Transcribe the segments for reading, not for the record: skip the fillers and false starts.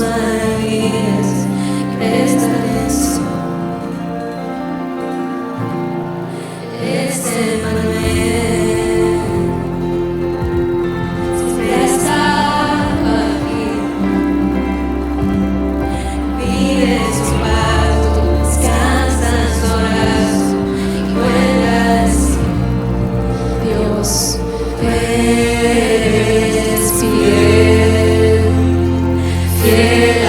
maravillas, presta atención. Es Emmanuel, siempre ha estado aquí. Vive en su pacto, descansa en su abrazo y cuentas. Dios, tú eres fiel, fiel a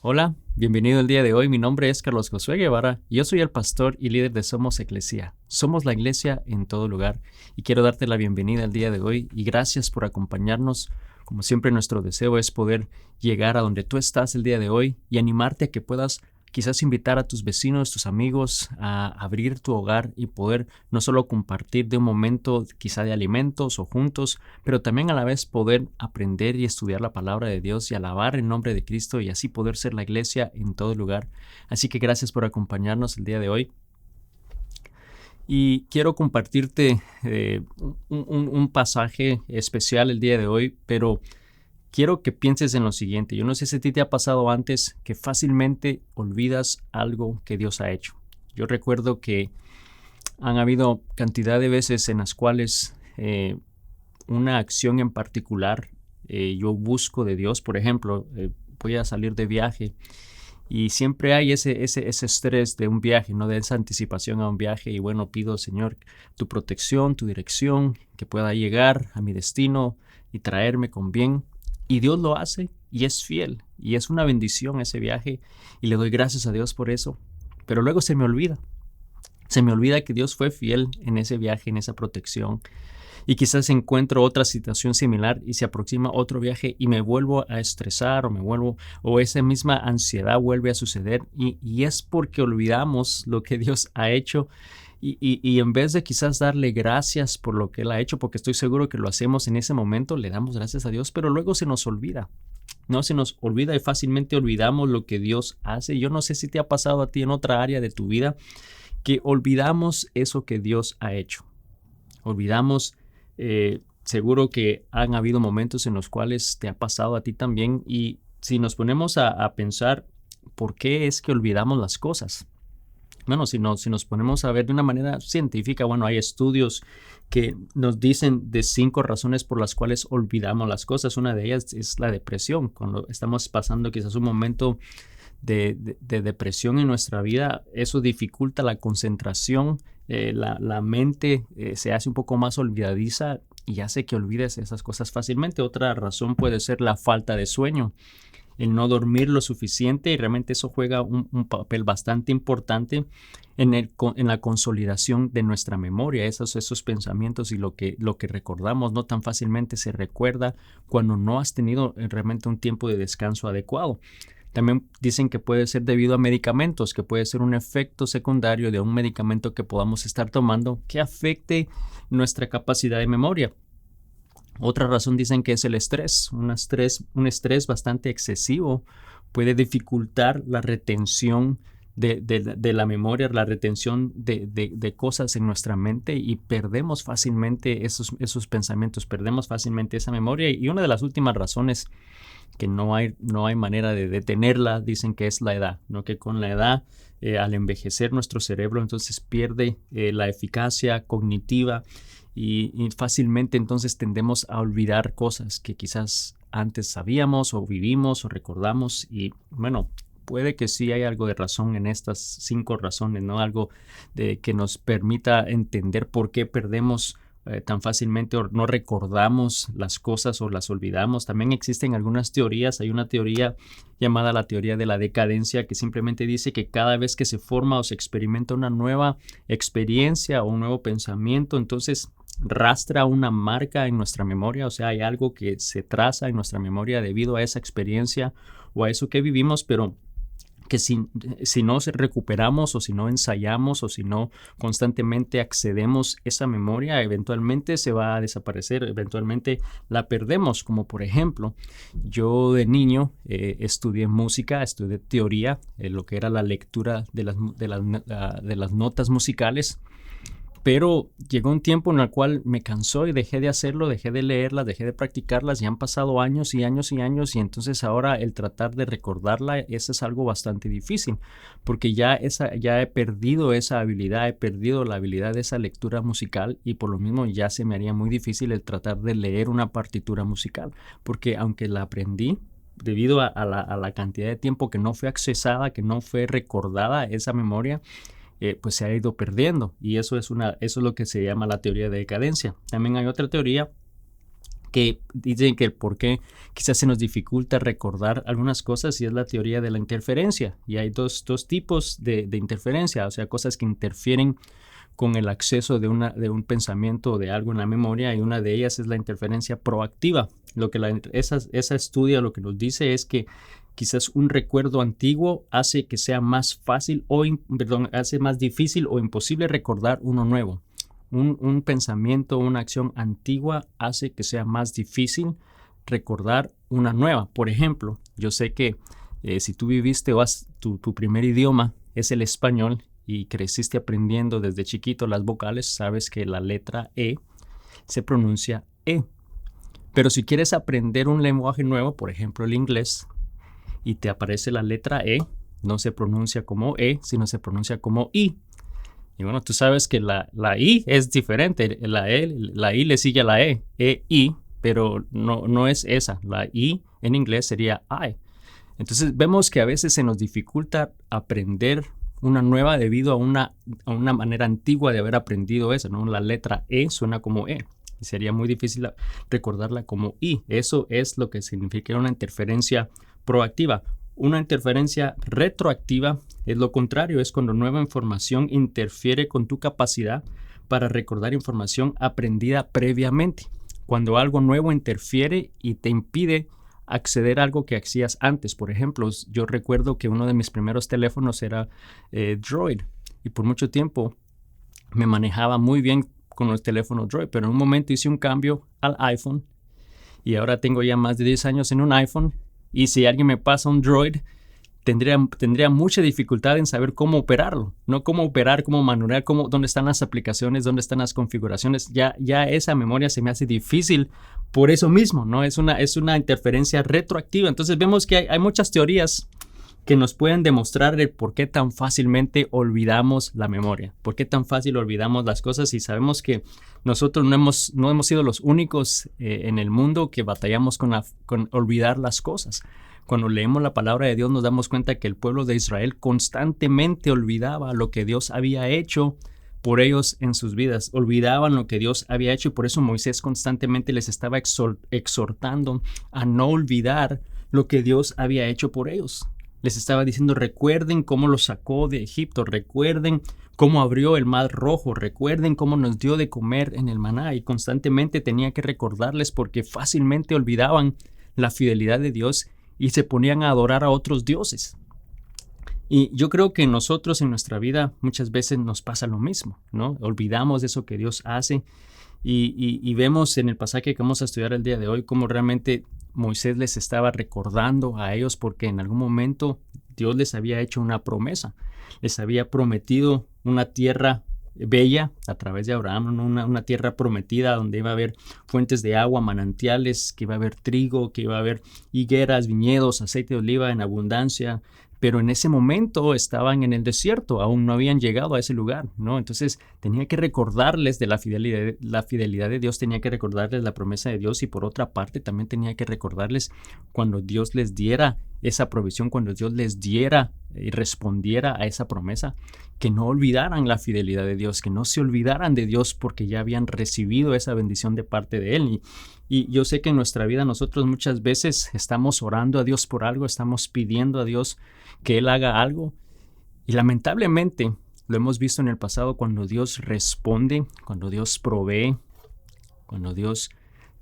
Hola, bienvenido el día de hoy. Mi nombre es Carlos Josué Guevara y yo soy el pastor y líder de Somos Eclesia. Somos la iglesia en todo lugar y quiero darte la bienvenida el día de hoy y gracias por acompañarnos. Como siempre, nuestro deseo es poder llegar a donde tú estás el día de hoy y animarte a que puedas quizás invitar a tus vecinos, tus amigos a abrir tu hogar y poder no solo compartir de un momento quizá de alimentos o juntos, pero también a la vez poder aprender y estudiar la palabra de Dios y alabar el nombre de Cristo y así poder ser la iglesia en todo lugar. Así que gracias por acompañarnos el día de hoy. Y quiero compartirte un pasaje especial el día de hoy, pero quiero que pienses en lo siguiente. Yo no sé si a ti te ha pasado antes que fácilmente olvidas algo que Dios ha hecho. Yo recuerdo que han habido cantidad de veces en las cuales una acción en particular yo busco de Dios. Por ejemplo, voy a salir de viaje y siempre hay ese estrés de un viaje, ¿no? De esa anticipación a un viaje. Y bueno, pido, Señor, tu protección, tu dirección, que pueda llegar a mi destino y traerme con bien. Y Dios lo hace y es fiel. Y es una bendición ese viaje. Y le doy gracias a Dios por eso. Pero luego se me olvida. Se me olvida que Dios fue fiel en ese viaje, en esa protección. Y quizás encuentro otra situación similar y se aproxima otro viaje y me vuelvo a estresar o esa misma ansiedad vuelve a suceder y es porque olvidamos lo que Dios ha hecho y en vez de quizás darle gracias por lo que Él ha hecho, porque estoy seguro que lo hacemos en ese momento, le damos gracias a Dios, pero luego se nos olvida. No se nos olvida y fácilmente olvidamos lo que Dios hace. Yo no sé si te ha pasado a ti en otra área de tu vida que olvidamos eso que Dios ha hecho. Olvidamos. Seguro que han habido momentos en los cuales te ha pasado a ti también y si nos ponemos a pensar por qué es que olvidamos las cosas. Bueno, si nos ponemos a ver de una manera científica, bueno, hay estudios que nos dicen de 5 razones por las cuales olvidamos las cosas. Una de ellas es la depresión. Cuando estamos pasando quizás un momento de depresión en nuestra vida, eso dificulta la concentración, la mente se hace un poco más olvidadiza y hace que olvides esas cosas fácilmente. Otra razón puede ser la falta de sueño, el no dormir lo suficiente y realmente eso juega un papel bastante importante en la consolidación de nuestra memoria, esos pensamientos y lo que recordamos no tan fácilmente se recuerda cuando no has tenido realmente un tiempo de descanso adecuado. También dicen que puede ser debido a medicamentos, que puede ser un efecto secundario de un medicamento que podamos estar tomando que afecte nuestra capacidad de memoria. Otra razón dicen que es el estrés. Un estrés bastante excesivo puede dificultar la retención de la memoria, la retención de cosas en nuestra mente y perdemos fácilmente esos pensamientos, perdemos fácilmente esa memoria. Y una de las últimas razones que no hay manera de detenerla, dicen que es la edad, ¿no? Que con la edad, al envejecer nuestro cerebro, entonces pierde la eficacia cognitiva y fácilmente entonces tendemos a olvidar cosas que quizás antes sabíamos o vivimos o recordamos y bueno, puede que sí hay algo de razón en estas 5 razones, ¿no? Algo que nos permita entender por qué perdemos tan fácilmente o no recordamos las cosas o las olvidamos. También existen algunas teorías. Hay una teoría llamada la teoría de la decadencia que simplemente dice que cada vez que se forma o se experimenta una nueva experiencia o un nuevo pensamiento, entonces rastra una marca en nuestra memoria, o sea, hay algo que se traza en nuestra memoria debido a esa experiencia o a eso que vivimos, pero que si no recuperamos o si no ensayamos o si no constantemente accedemos a esa memoria, eventualmente se va a desaparecer, eventualmente la perdemos. Como por ejemplo, yo de niño estudié música, estudié teoría, lo que era la lectura de las notas musicales. Pero llegó un tiempo en el cual me cansó y dejé de hacerlo, dejé de leerlas, dejé de practicarlas y han pasado años y años y años y entonces ahora el tratar de recordarla, eso es algo bastante difícil porque ya he perdido esa habilidad, he perdido la habilidad de esa lectura musical y por lo mismo ya se me haría muy difícil el tratar de leer una partitura musical porque aunque la aprendí, debido a la cantidad de tiempo que no fue accesada, que no fue recordada esa memoria, pues se ha ido perdiendo y eso es lo que se llama la teoría de decadencia. También hay otra teoría que dicen que el por qué quizás se nos dificulta recordar algunas cosas y es la teoría de la interferencia. Y hay dos tipos de interferencia, o sea, cosas que interfieren con el acceso de un pensamiento o de algo en la memoria, y una de ellas es la interferencia proactiva. Lo que esa estudia lo que nos dice es que quizás un recuerdo antiguo hace que sea más fácil hace más difícil o imposible recordar uno nuevo. Un pensamiento, una acción antigua hace que sea más difícil recordar una nueva. Por ejemplo, yo sé que si tú viviste tu primer idioma es el español y creciste aprendiendo desde chiquito las vocales, sabes que la letra E se pronuncia E. Pero si quieres aprender un lenguaje nuevo, por ejemplo el inglés, y te aparece la letra E, no se pronuncia como E, sino se pronuncia como I. Y bueno, tú sabes que la I es diferente. La I le sigue a la I, pero no es esa. La I en inglés sería I. Entonces vemos que a veces se nos dificulta aprender una nueva debido a una manera antigua de haber aprendido esa, ¿no? La letra E suena como E y sería muy difícil recordarla como I. Eso es lo que significa una interferencia proactiva. Una interferencia retroactiva es lo contrario, es cuando nueva información interfiere con tu capacidad para recordar información aprendida previamente. Cuando algo nuevo interfiere y te impide acceder a algo que hacías antes. Por ejemplo, yo recuerdo que uno de mis primeros teléfonos era Droid y por mucho tiempo me manejaba muy bien con los teléfonos Droid, pero en un momento hice un cambio al iPhone y ahora tengo ya más de 10 años en un iPhone. Y si alguien me pasa un Droid, tendría mucha dificultad en saber cómo operarlo, no cómo operar, cómo manurar, dónde están las aplicaciones, dónde están las configuraciones. Ya esa memoria se me hace difícil por eso mismo, ¿no? Es una interferencia retroactiva. Entonces vemos que hay muchas teorías que nos pueden demostrar el por qué tan fácilmente olvidamos la memoria, por qué tan fácil olvidamos las cosas, y sabemos que nosotros no hemos sido los únicos en el mundo que batallamos con olvidar las cosas. Cuando leemos la palabra de Dios nos damos cuenta que el pueblo de Israel constantemente olvidaba lo que Dios había hecho por ellos en sus vidas, olvidaban lo que Dios había hecho, y por eso Moisés constantemente les estaba exhortando a no olvidar lo que Dios había hecho por ellos. Les estaba diciendo, recuerden cómo los sacó de Egipto, recuerden cómo abrió el mar rojo, recuerden cómo nos dio de comer en el maná, y constantemente tenía que recordarles porque fácilmente olvidaban la fidelidad de Dios y se ponían a adorar a otros dioses. Y yo creo que nosotros en nuestra vida muchas veces nos pasa lo mismo, ¿no? Olvidamos eso que Dios hace y vemos en el pasaje que vamos a estudiar el día de hoy cómo realmente Moisés les estaba recordando a ellos porque en algún momento Dios les había hecho una promesa. Les había prometido una tierra bella a través de Abraham, una tierra prometida donde iba a haber fuentes de agua, manantiales, que iba a haber trigo, que iba a haber higueras, viñedos, aceite de oliva en abundancia. Pero en ese momento estaban en el desierto, aún no habían llegado a ese lugar, ¿no? Entonces tenía que recordarles de la fidelidad de Dios, tenía que recordarles la promesa de Dios, y por otra parte también tenía que recordarles cuando Dios les diera esa provisión, cuando Dios les diera y respondiera a esa promesa, que no olvidaran la fidelidad de Dios, que no se olvidaran de Dios porque ya habían recibido esa bendición de parte de Él. Y yo sé que en nuestra vida nosotros muchas veces estamos orando a Dios por algo, estamos pidiendo a Dios que Él haga algo, y lamentablemente lo hemos visto en el pasado cuando Dios responde, cuando Dios provee, cuando Dios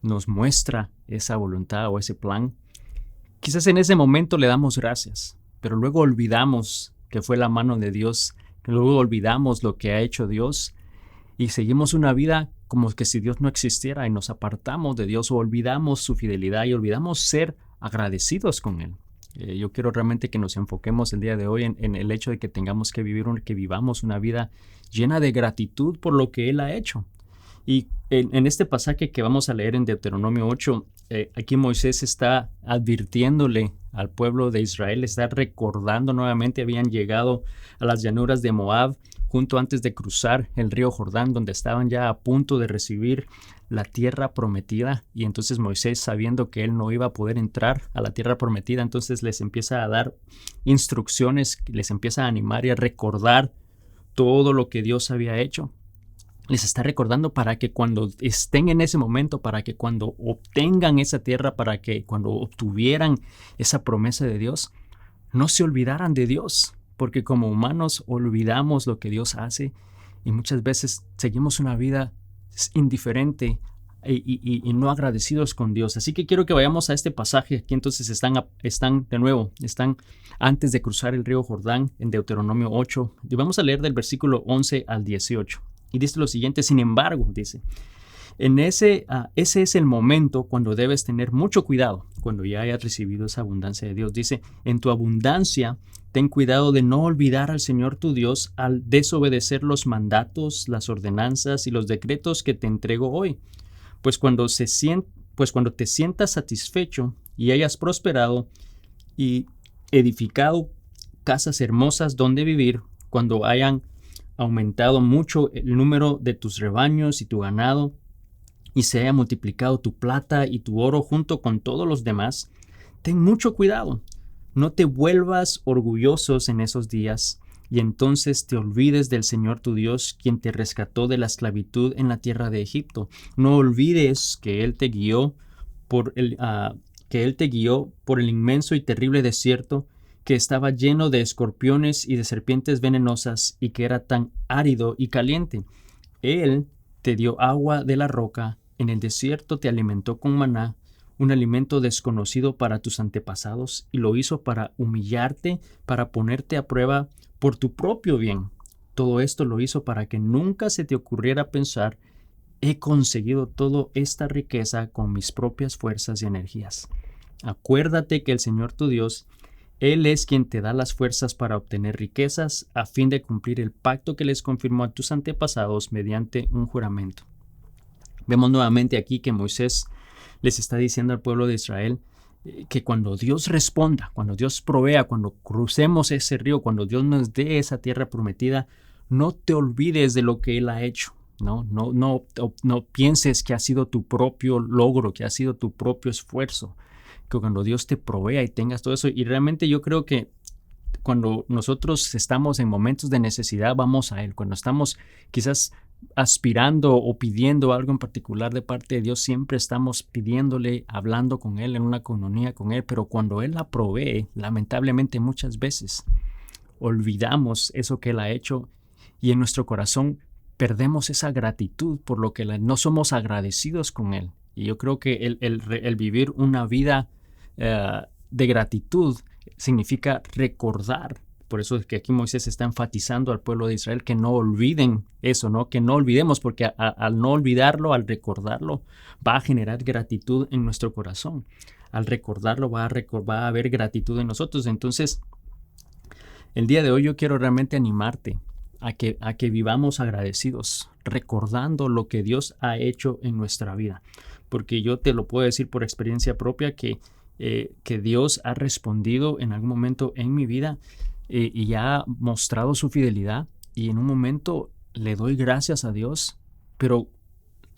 nos muestra esa voluntad o ese plan. Quizás en ese momento le damos gracias, pero luego olvidamos que fue la mano de Dios, luego olvidamos lo que ha hecho Dios y seguimos una vida como que si Dios no existiera, y nos apartamos de Dios o olvidamos su fidelidad y olvidamos ser agradecidos con Él. Yo quiero realmente que nos enfoquemos el día de hoy en el hecho de que tengamos que vivamos una vida llena de gratitud por lo que Él ha hecho. Y en este pasaje que vamos a leer en Deuteronomio 8, aquí Moisés está advirtiéndole al pueblo de Israel, está recordando nuevamente, habían llegado a las llanuras de Moab junto antes de cruzar el río Jordán, donde estaban ya a punto de recibir la tierra prometida, y entonces Moisés, sabiendo que él no iba a poder entrar a la tierra prometida, entonces les empieza a dar instrucciones, les empieza a animar y a recordar todo lo que Dios había hecho. Les está recordando para que cuando estén en ese momento, para que cuando obtengan esa tierra, para que cuando obtuvieran esa promesa de Dios, no se olvidaran de Dios, porque como humanos olvidamos lo que Dios hace y muchas veces seguimos una vida indiferente y no agradecidos con Dios. Así que quiero que vayamos a este pasaje. Aquí entonces están de nuevo, están antes de cruzar el río Jordán en Deuteronomio 8. Y vamos a leer del versículo 11 al 18. Y dice lo siguiente: sin embargo, dice, ese es el momento cuando debes tener mucho cuidado, cuando ya hayas recibido esa abundancia de Dios. Dice, en tu abundancia, ten cuidado de no olvidar al Señor tu Dios al desobedecer los mandatos, las ordenanzas y los decretos que te entrego hoy. Pues cuando te sientas satisfecho y hayas prosperado y edificado casas hermosas donde vivir, cuando hayan aumentado mucho el número de tus rebaños y tu ganado, y se haya multiplicado tu plata y tu oro junto con todos los demás, ten mucho cuidado. No te vuelvas orgullosos en esos días, y entonces te olvides del Señor tu Dios, quien te rescató de la esclavitud en la tierra de Egipto. No olvides que Él te guió por el inmenso y terrible desierto, que estaba lleno de escorpiones y de serpientes venenosas, y que era tan árido y caliente. Él te dio agua de la roca, en el desierto te alimentó con maná, un alimento desconocido para tus antepasados, y lo hizo para humillarte, para ponerte a prueba por tu propio bien. Todo esto lo hizo para que nunca se te ocurriera pensar, he conseguido toda esta riqueza con mis propias fuerzas y energías. Acuérdate que el Señor tu Dios, Él es quien te da las fuerzas para obtener riquezas a fin de cumplir el pacto que les confirmó a tus antepasados mediante un juramento. Vemos nuevamente aquí que Moisés les está diciendo al pueblo de Israel que cuando Dios responda, cuando Dios provea, cuando crucemos ese río, cuando Dios nos dé esa tierra prometida, no te olvides de lo que Él ha hecho. No pienses que ha sido tu propio logro, que ha sido tu propio esfuerzo. Que cuando Dios te provea y tengas todo eso, y realmente yo creo que cuando nosotros estamos en momentos de necesidad, vamos a Él. Cuando estamos quizás aspirando o pidiendo algo en particular de parte de Dios, siempre estamos pidiéndole, hablando con Él, en una comunión con Él, pero cuando Él la provee, lamentablemente muchas veces olvidamos eso que Él ha hecho y en nuestro corazón perdemos esa gratitud por lo que no somos agradecidos con Él. Y yo creo que el vivir una vida de gratitud significa recordar. Por eso es que aquí Moisés está enfatizando al pueblo de Israel que no olviden eso, ¿no? Que no olvidemos, porque al no olvidarlo, al recordarlo, va a generar gratitud en nuestro corazón. Al recordarlo va a haber gratitud en nosotros. Entonces, el día de hoy yo quiero realmente animarte a que vivamos agradecidos, recordando lo que Dios ha hecho en nuestra vida. Porque yo te lo puedo decir por experiencia propia que Dios ha respondido en algún momento en mi vida y ha mostrado su fidelidad, y en un momento le doy gracias a Dios, pero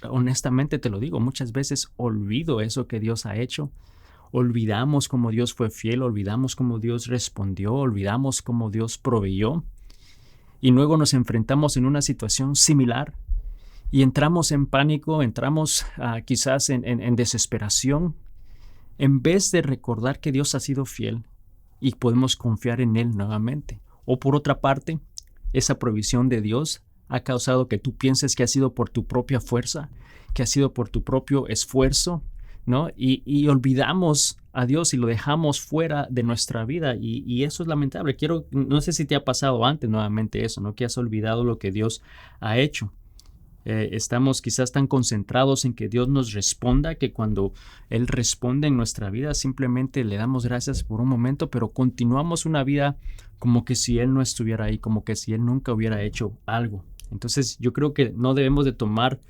honestamente te lo digo, muchas veces olvido eso que Dios ha hecho. Olvidamos cómo Dios fue fiel, olvidamos cómo Dios respondió, olvidamos cómo Dios proveyó, y luego nos enfrentamos en una situación similar y entramos en pánico, entramos quizás en desesperación, en vez de recordar que Dios ha sido fiel y podemos confiar en Él nuevamente. O por otra parte, esa provisión de Dios ha causado que tú pienses que ha sido por tu propia fuerza, que ha sido por tu propio esfuerzo, ¿no? Y olvidamos a Dios y lo dejamos fuera de nuestra vida, y eso es lamentable. No sé si te ha pasado antes nuevamente eso, ¿no? Que has olvidado lo que Dios ha hecho. Estamos quizás tan concentrados en que Dios nos responda que cuando Él responde en nuestra vida simplemente le damos gracias por un momento, pero continuamos una vida como que si Él no estuviera ahí, como que si Él nunca hubiera hecho algo. Entonces yo creo que no debemos de tomar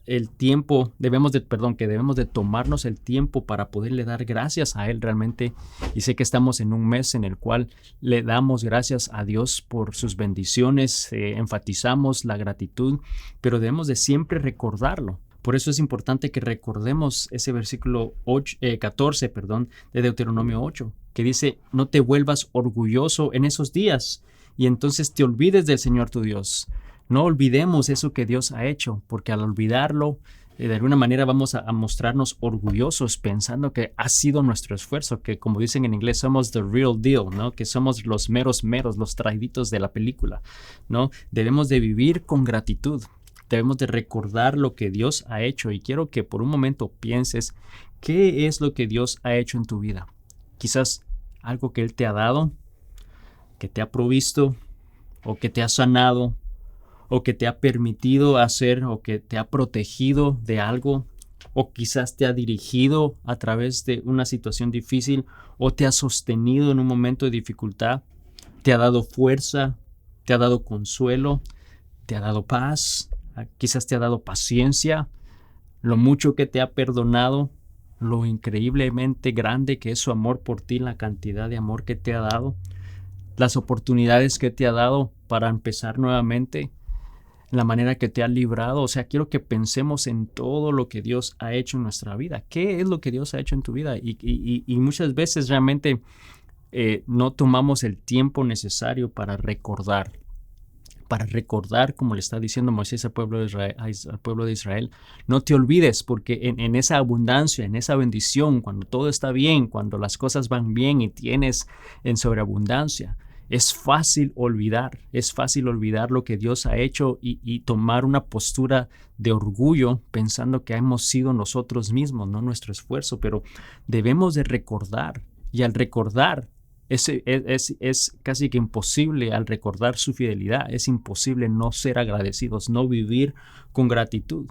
el tiempo, debemos de tomarnos el tiempo para poderle dar gracias a Él realmente. Y sé que estamos en un mes en el cual le damos gracias a Dios por sus bendiciones, enfatizamos la gratitud, pero debemos de siempre recordarlo. Por eso es importante que recordemos ese versículo 14 de Deuteronomio 8, que dice, no te vuelvas orgulloso en esos días y entonces te olvides del Señor tu Dios. No olvidemos eso que Dios ha hecho, porque al olvidarlo, de alguna manera vamos a mostrarnos orgullosos pensando que ha sido nuestro esfuerzo, que como dicen en inglés somos the real deal, ¿no? Que somos los meros, los traíditos de la película, ¿no? Debemos de vivir con gratitud, debemos de recordar lo que Dios ha hecho y quiero que por un momento pienses qué es lo que Dios ha hecho en tu vida. Quizás algo que Él te ha dado, que te ha provisto o que te ha sanado, o que te ha permitido hacer o que te ha protegido de algo, o quizás te ha dirigido a través de una situación difícil o te ha sostenido en un momento de dificultad, te ha dado fuerza, te ha dado consuelo, te ha dado paz, quizás te ha dado paciencia, lo mucho que te ha perdonado, lo increíblemente grande que es su amor por ti, la cantidad de amor que te ha dado, las oportunidades que te ha dado para empezar nuevamente, la manera que te ha librado. O sea, quiero que pensemos en todo lo que Dios ha hecho en nuestra vida. ¿Qué es lo que Dios ha hecho en tu vida? Y muchas veces realmente no tomamos el tiempo necesario para recordar, como le está diciendo Moisés al pueblo de Israel. No te olvides, porque en esa abundancia, en esa bendición, cuando todo está bien, cuando las cosas van bien y tienes en sobreabundancia, es fácil olvidar lo que Dios ha hecho y tomar una postura de orgullo pensando que hemos sido nosotros mismos, no nuestro esfuerzo, pero debemos de recordar, y al recordar es casi que imposible, al recordar su fidelidad, es imposible no ser agradecidos, no vivir con gratitud.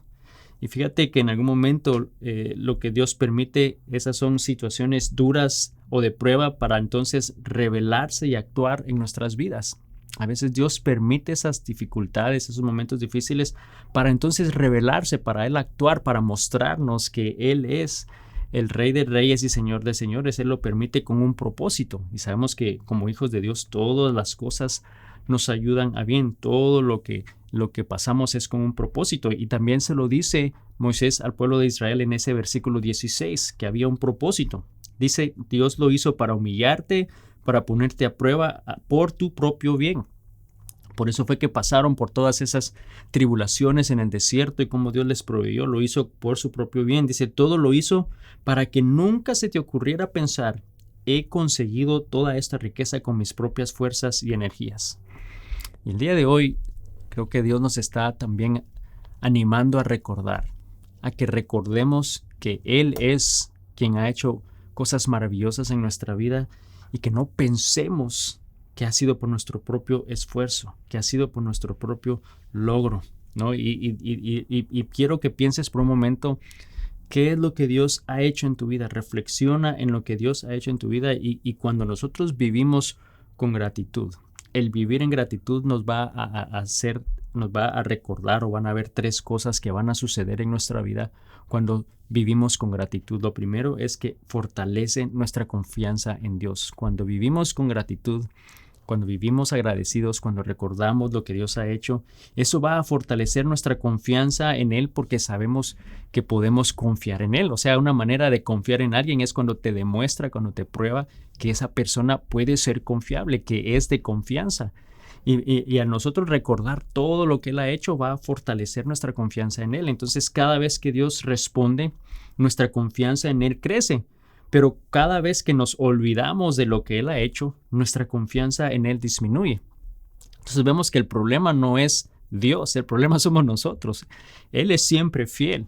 Y fíjate que en algún momento lo que Dios permite, esas son situaciones duras o de prueba para entonces revelarse y actuar en nuestras vidas. A veces Dios permite esas dificultades, esos momentos difíciles para entonces revelarse, para Él actuar, para mostrarnos que Él es el Rey de Reyes y Señor de Señores. Él lo permite con un propósito. Y sabemos que como hijos de Dios todas las cosas nos ayudan a bien. Todo lo que pasamos es con un propósito. Y también se lo dice Moisés al pueblo de Israel en ese versículo 16, que había un propósito. Dice, Dios lo hizo para humillarte, para ponerte a prueba por tu propio bien. Por eso fue que pasaron por todas esas tribulaciones en el desierto y como Dios les proveyó, lo hizo por su propio bien. Dice, todo lo hizo para que nunca se te ocurriera pensar, he conseguido toda esta riqueza con mis propias fuerzas y energías. Y el día de hoy creo que Dios nos está también animando a recordar, a que recordemos que Él es quien ha hecho cosas maravillosas en nuestra vida y que no pensemos que ha sido por nuestro propio esfuerzo, que ha sido por nuestro propio logro, ¿no? Y quiero que pienses por un momento qué es lo que Dios ha hecho en tu vida. Reflexiona en lo que Dios ha hecho en tu vida y cuando nosotros vivimos con gratitud, el vivir en gratitud nos va a recordar o van a haber tres cosas que van a suceder en nuestra vida cuando vivimos con gratitud. Lo primero es que fortalece nuestra confianza en Dios. Cuando vivimos con gratitud, cuando vivimos agradecidos, cuando recordamos lo que Dios ha hecho, eso va a fortalecer nuestra confianza en Él porque sabemos que podemos confiar en Él. O sea, una manera de confiar en alguien es cuando te demuestra, cuando te prueba que esa persona puede ser confiable, que es de confianza. Y a nosotros recordar todo lo que Él ha hecho va a fortalecer nuestra confianza en Él. Entonces, cada vez que Dios responde, nuestra confianza en Él crece. Pero cada vez que nos olvidamos de lo que Él ha hecho, nuestra confianza en Él disminuye. Entonces vemos que el problema no es Dios, el problema somos nosotros. Él es siempre fiel.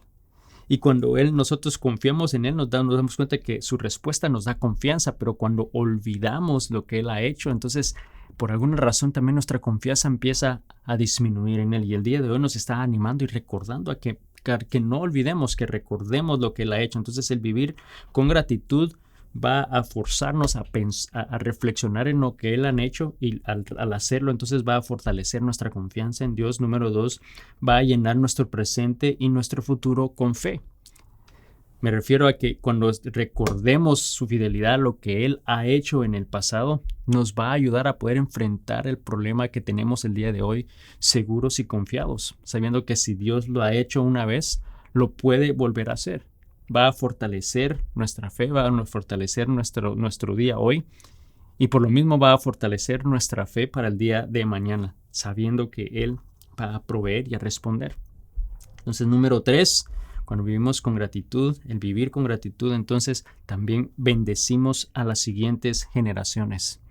Y cuando nosotros confiamos en Él, nos damos cuenta que su respuesta nos da confianza, pero cuando olvidamos lo que Él ha hecho, entonces por alguna razón también nuestra confianza empieza a disminuir en Él. Y el día de hoy nos está animando y recordando a que no olvidemos, que recordemos lo que Él ha hecho. Entonces el vivir con gratitud va a forzarnos a reflexionar en lo que Él ha hecho y al hacerlo entonces va a fortalecer nuestra confianza en Dios. Número 2, va a llenar nuestro presente y nuestro futuro con fe. Me refiero a que cuando recordemos su fidelidad, lo que Él ha hecho en el pasado, nos va a ayudar a poder enfrentar el problema que tenemos el día de hoy seguros y confiados, sabiendo que si Dios lo ha hecho una vez, lo puede volver a hacer. Va a fortalecer nuestra fe, va a fortalecer nuestro día hoy y por lo mismo va a fortalecer nuestra fe para el día de mañana, sabiendo que Él va a proveer y a responder. Entonces, número 3, cuando vivimos con gratitud, el vivir con gratitud, entonces también bendecimos a las siguientes generaciones.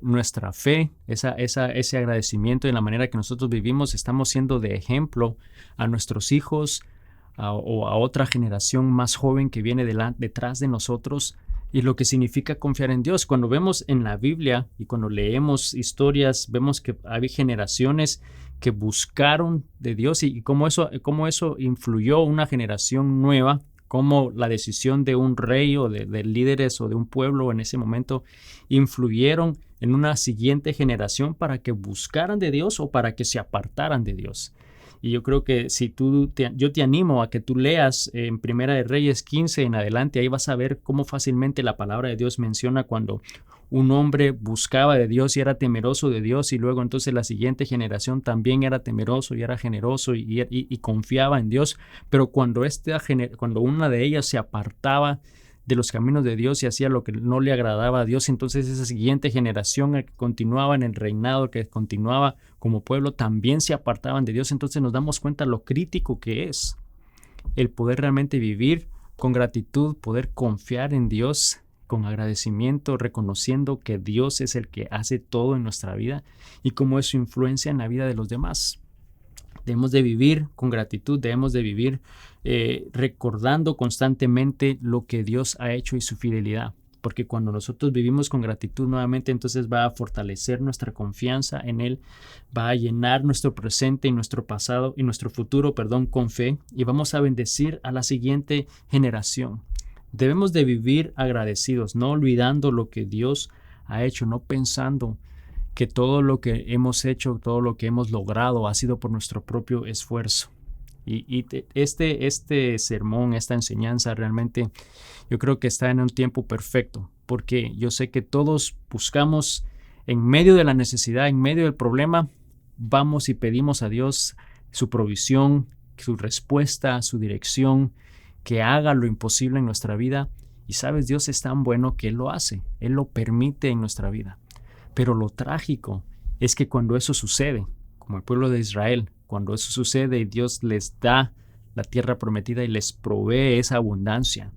Nuestra fe, ese agradecimiento en la manera que nosotros vivimos, estamos siendo de ejemplo a nuestros hijos o a otra generación más joven que viene detrás de nosotros, y lo que significa confiar en Dios. Cuando vemos en la Biblia y cuando leemos historias, vemos que hay generaciones que buscaron de Dios y cómo eso influyó una generación nueva, cómo la decisión de un rey o de líderes o de un pueblo en ese momento influyeron en una siguiente generación para que buscaran de Dios o para que se apartaran de Dios. Y yo creo que si yo te animo a que tú leas en Primera de Reyes 15 en adelante, ahí vas a ver cómo fácilmente la palabra de Dios menciona cuando un hombre buscaba de Dios y era temeroso de Dios, y luego entonces la siguiente generación también era temeroso y era generoso y confiaba en Dios. Pero cuando una de ellas se apartaba de los caminos de Dios y hacía lo que no le agradaba a Dios, entonces esa siguiente generación que continuaba en el reinado, que continuaba como pueblo, también se apartaban de Dios. Entonces nos damos cuenta lo crítico que es el poder realmente vivir con gratitud, poder confiar en Dios con agradecimiento, reconociendo que Dios es el que hace todo en nuestra vida y cómo eso influencia en la vida de los demás. Debemos de vivir con gratitud, debemos de vivir recordando constantemente lo que Dios ha hecho y su fidelidad. Porque cuando nosotros vivimos con gratitud nuevamente, entonces va a fortalecer nuestra confianza en Él, va a llenar nuestro presente y nuestro pasado y nuestro futuro, con fe, y vamos a bendecir a la siguiente generación. Debemos de vivir agradecidos, no olvidando lo que Dios ha hecho, no pensando que todo lo que hemos hecho, todo lo que hemos logrado ha sido por nuestro propio esfuerzo. Y este sermón, esta enseñanza realmente yo creo que está en un tiempo perfecto, porque yo sé que todos buscamos en medio de la necesidad, en medio del problema, vamos y pedimos a Dios su provisión, su respuesta, su dirección, que haga lo imposible en nuestra vida. Y sabes, Dios es tan bueno que Él lo hace, Él lo permite en nuestra vida. Pero lo trágico es que cuando eso sucede, como el pueblo de Israel, cuando eso sucede y Dios les da la tierra prometida y les provee esa abundancia,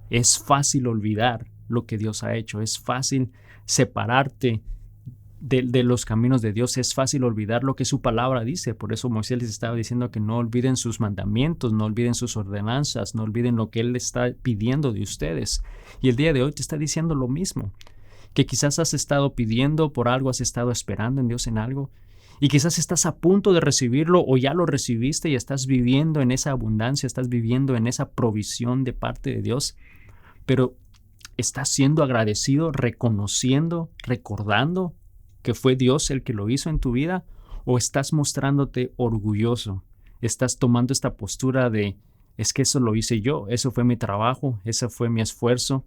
es fácil olvidar lo que Dios ha hecho, es fácil separarte de los caminos de Dios, es fácil olvidar lo que su palabra dice. Por eso Moisés les estaba diciendo que no olviden sus mandamientos, no olviden sus ordenanzas, no olviden lo que Él está pidiendo de ustedes. Y el día de hoy te está diciendo lo mismo, que quizás has estado pidiendo por algo, has estado esperando en Dios en algo, y quizás estás a punto de recibirlo o ya lo recibiste y estás viviendo en esa abundancia, estás viviendo en esa provisión de parte de Dios, pero estás siendo agradecido, reconociendo, recordando que fue Dios el que lo hizo en tu vida, o estás mostrándote orgulloso, estás tomando esta postura de es que eso lo hice yo, eso fue mi trabajo, ese fue mi esfuerzo.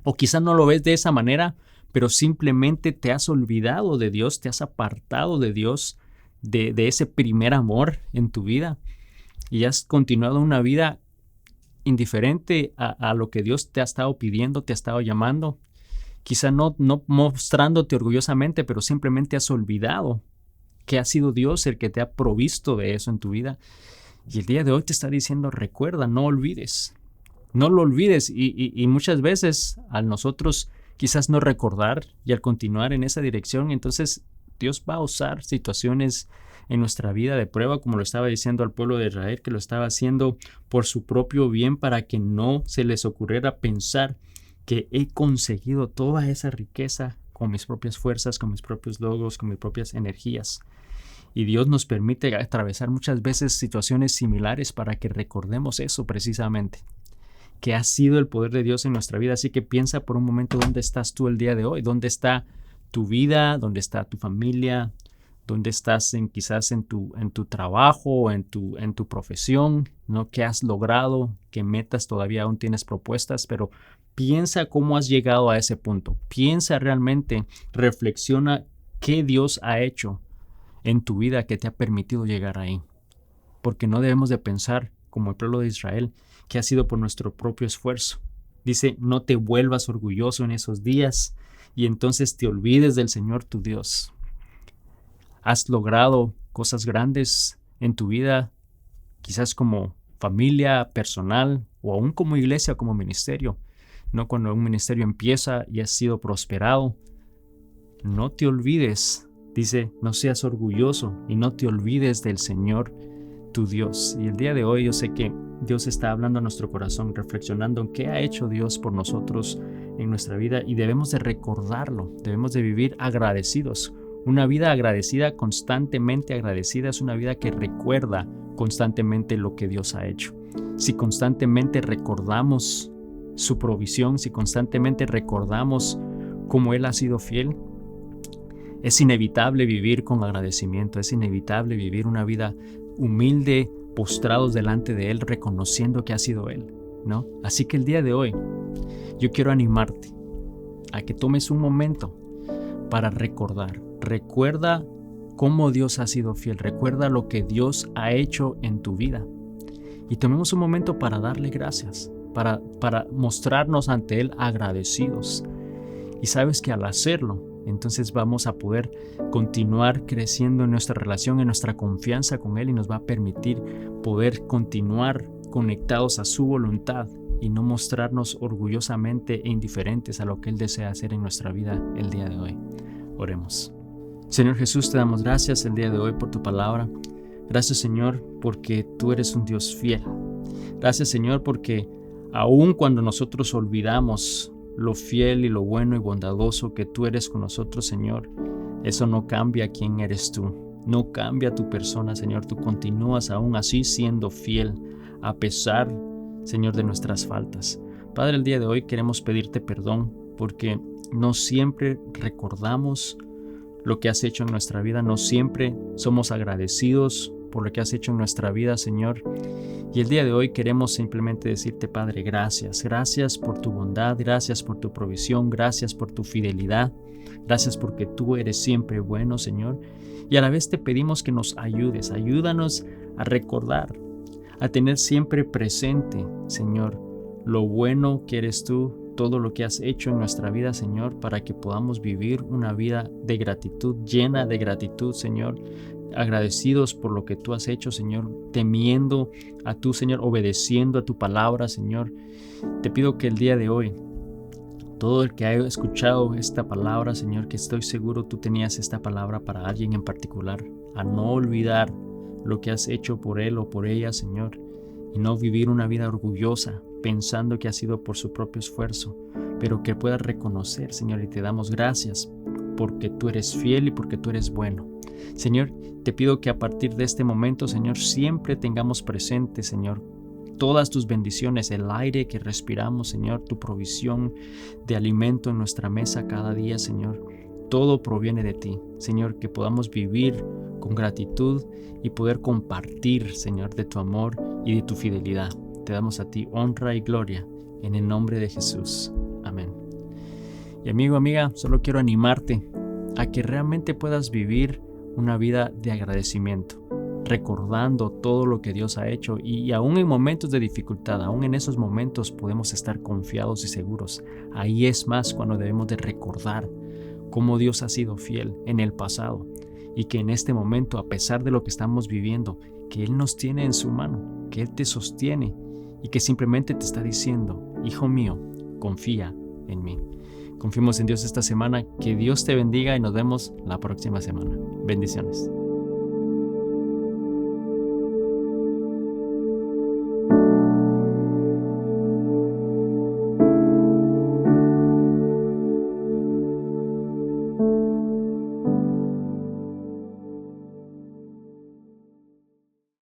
O quizás no lo ves de esa manera, pero simplemente te has olvidado de Dios, te has apartado de Dios, de ese primer amor en tu vida, y has continuado una vida indiferente a lo que Dios te ha estado pidiendo, te ha estado llamando. Quizá no mostrándote orgullosamente, pero simplemente has olvidado que ha sido Dios el que te ha provisto de eso en tu vida. Y el día de hoy te está diciendo, recuerda, no olvides. No lo olvides, y muchas veces al nosotros quizás no recordar y al continuar en esa dirección, entonces Dios va a usar situaciones en nuestra vida de prueba, como lo estaba diciendo al pueblo de Israel, que lo estaba haciendo por su propio bien, para que no se les ocurriera pensar que he conseguido toda esa riqueza con mis propias fuerzas, con mis propios logros, con mis propias energías. Y Dios nos permite atravesar muchas veces situaciones similares para que recordemos eso precisamente, que ha sido el poder de Dios en nuestra vida. Así que piensa por un momento dónde estás tú el día de hoy, dónde está tu vida, dónde está tu familia, dónde estás quizás en tu trabajo, en tu profesión, ¿no? ¿Qué has logrado? ¿Qué metas todavía aún tienes propuestas? Pero piensa cómo has llegado a ese punto. Piensa realmente, reflexiona qué Dios ha hecho en tu vida que te ha permitido llegar ahí. Porque no debemos de pensar como el pueblo de Israel, que ha sido por nuestro propio esfuerzo. Dice, no te vuelvas orgulloso en esos días y entonces te olvides del Señor tu Dios. Has logrado cosas grandes en tu vida, quizás como familia, personal o aún como iglesia, como ministerio. No, cuando un ministerio empieza y ha sido prosperado, no te olvides, dice, no seas orgulloso y no te olvides del Señor tu Dios. Y el día de hoy yo sé que Dios está hablando a nuestro corazón, reflexionando en qué ha hecho Dios por nosotros en nuestra vida, y debemos de recordarlo, debemos de vivir agradecidos. Una vida agradecida, constantemente agradecida, es una vida que recuerda constantemente lo que Dios ha hecho. Si constantemente recordamos su provisión, si constantemente recordamos cómo Él ha sido fiel, es inevitable vivir con agradecimiento, es inevitable vivir una vida humilde, postrados delante de Él, reconociendo que ha sido Él, ¿no? Así que el día de hoy yo quiero animarte a que tomes un momento para recordar. Recuerda cómo Dios ha sido fiel, recuerda lo que Dios ha hecho en tu vida, y tomemos un momento para darle gracias, para mostrarnos ante Él agradecidos. Y sabes que al hacerlo, entonces vamos a poder continuar creciendo en nuestra relación, en nuestra confianza con Él, y nos va a permitir poder continuar conectados a su voluntad y no mostrarnos orgullosamente e indiferentes a lo que Él desea hacer en nuestra vida el día de hoy. Oremos. Señor Jesús, te damos gracias el día de hoy por tu palabra. Gracias, Señor, porque tú eres un Dios fiel. Gracias, Señor, porque aun cuando nosotros olvidamos lo fiel y lo bueno y bondadoso que tú eres con nosotros, Señor, eso no cambia quién eres tú. No cambia tu persona, Señor. Tú continúas aún así siendo fiel a pesar, Señor, de nuestras faltas. Padre, el día de hoy queremos pedirte perdón porque no siempre recordamos lo que has hecho en nuestra vida, no siempre somos agradecidos por lo que has hecho en nuestra vida, Señor. Y el día de hoy queremos simplemente decirte, Padre, gracias. Gracias por tu bondad, gracias por tu provisión, gracias por tu fidelidad, gracias porque tú eres siempre bueno, Señor. Y a la vez te pedimos que nos ayudes, ayúdanos a recordar, a tener siempre presente, Señor, lo bueno que eres tú, todo lo que has hecho en nuestra vida, Señor, para que podamos vivir una vida de gratitud, llena de gratitud, Señor, agradecidos por lo que tú has hecho, Señor, temiendo a tú, Señor, obedeciendo a tu palabra, Señor. Te pido que el día de hoy, todo el que haya escuchado esta palabra, Señor, que estoy seguro tú tenías esta palabra para alguien en particular, a no olvidar lo que has hecho por él o por ella, Señor, y no vivir una vida orgullosa, pensando que ha sido por su propio esfuerzo, pero que puedas reconocer, Señor, y te damos gracias porque tú eres fiel y porque tú eres bueno. Señor, te pido que a partir de este momento, Señor, siempre tengamos presente, Señor, todas tus bendiciones, el aire que respiramos, Señor, tu provisión de alimento en nuestra mesa cada día, Señor. Todo proviene de ti, Señor, que podamos vivir con gratitud y poder compartir, Señor, de tu amor y de tu fidelidad. Te damos a ti honra y gloria en el nombre de Jesús. Amén. Y amigo, amiga, solo quiero animarte a que realmente puedas vivir una vida de agradecimiento, recordando todo lo que Dios ha hecho, y aún en momentos de dificultad, aún en esos momentos podemos estar confiados y seguros. Ahí es más cuando debemos de recordar cómo Dios ha sido fiel en el pasado y que en este momento, a pesar de lo que estamos viviendo, que Él nos tiene en su mano, que Él te sostiene y que simplemente te está diciendo, hijo mío, confía en mí. Confiemos en Dios esta semana. Que Dios te bendiga y nos vemos la próxima semana. Bendiciones.